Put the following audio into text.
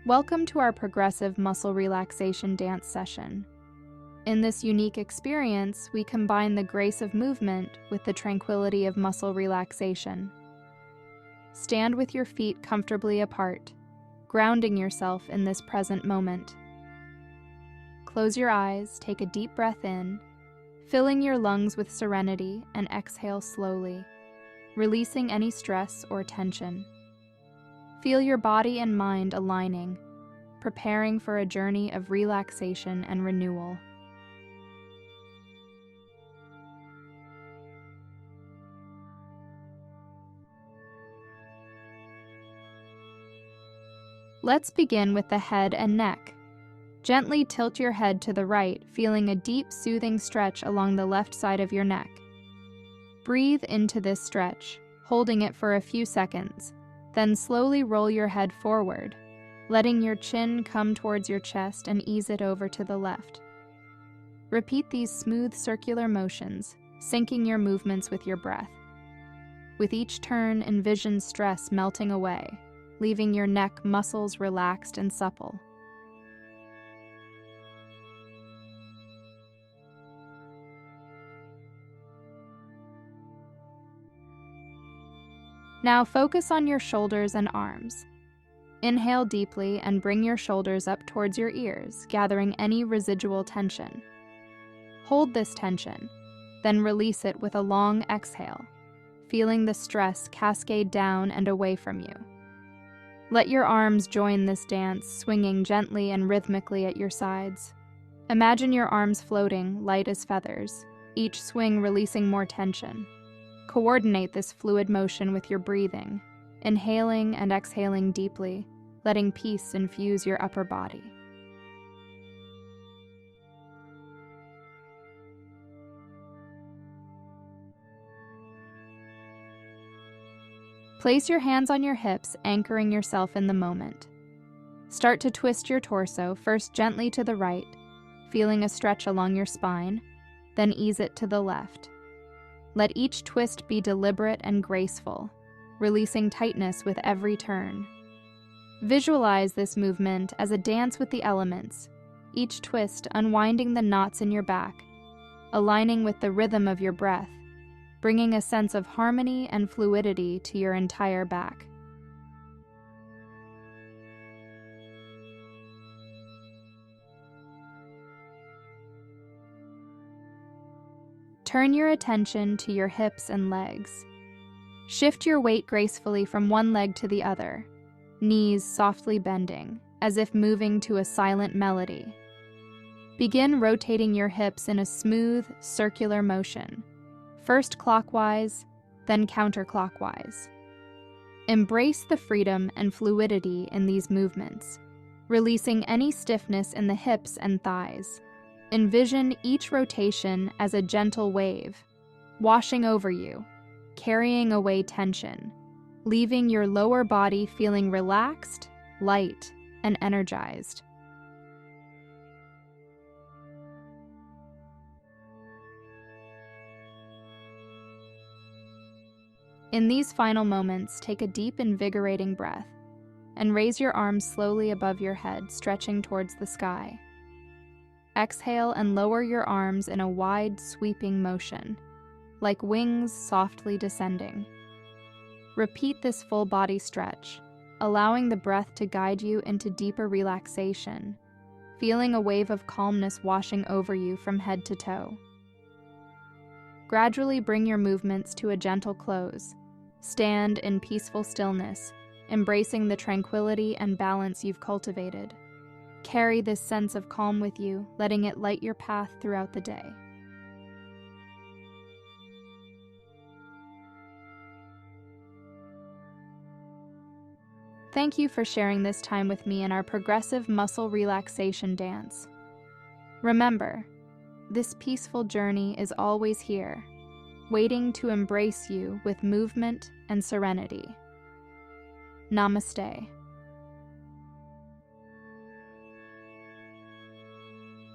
Welcome to our Progressive Muscle Relaxation Dance session. In this unique experience, we combine the grace of movement with the tranquility of muscle relaxation. Stand with your feet comfortably apart, grounding yourself in this present moment. Close your eyes, take a deep breath in, filling your lungs with serenity, and exhale slowly, releasing any stress or tension. Feel your body and mind aligning, preparing for a journey of relaxation and renewal. Let's begin with the head and neck. Gently tilt your head to the right, feeling a deep, soothing stretch along the left side of your neck. Breathe into this stretch, holding it for a few seconds. Then slowly roll your head forward, letting your chin come towards your chest and ease it over to the left. Repeat these smooth circular motions, syncing your movements with your breath. With each turn, envision stress melting away, leaving your neck muscles relaxed and supple. Now focus on your shoulders and arms. Inhale deeply and bring your shoulders up towards your ears, gathering any residual tension. Hold this tension, then release it with a long exhale, feeling the stress cascade down and away from you. Let your arms join this dance, swinging gently and rhythmically at your sides. Imagine your arms floating, light as feathers, each swing releasing more tension. Coordinate this fluid motion with your breathing, inhaling and exhaling deeply, letting peace infuse your upper body. Place your hands on your hips, anchoring yourself in the moment. Start to twist your torso, first gently to the right, feeling a stretch along your spine, then ease it to the left. Let each twist be deliberate and graceful, releasing tightness with every turn. Visualize this movement as a dance with the elements, each twist unwinding the knots in your back, aligning with the rhythm of your breath, bringing a sense of harmony and fluidity to your entire back. Turn your attention to your hips and legs. Shift your weight gracefully from one leg to the other, knees softly bending, as if moving to a silent melody. Begin rotating your hips in a smooth, circular motion, first clockwise, then counterclockwise. Embrace the freedom and fluidity in these movements, releasing any stiffness in the hips and thighs. Envision each rotation as a gentle wave, washing over you, carrying away tension, leaving your lower body feeling relaxed, light, and energized. In these final moments, take a deep, invigorating breath and raise your arms slowly above your head, stretching towards the sky. Exhale and lower your arms in a wide, sweeping motion, like wings softly descending. Repeat this full body stretch, allowing the breath to guide you into deeper relaxation, feeling a wave of calmness washing over you from head to toe. Gradually bring your movements to a gentle close. Stand in peaceful stillness, embracing the tranquility and balance you've cultivated. Carry this sense of calm with you, letting it light your path throughout the day. Thank you for sharing this time with me in our Progressive Muscle Relaxation Dance. Remember, this peaceful journey is always here, waiting to embrace you with movement and serenity. Namaste.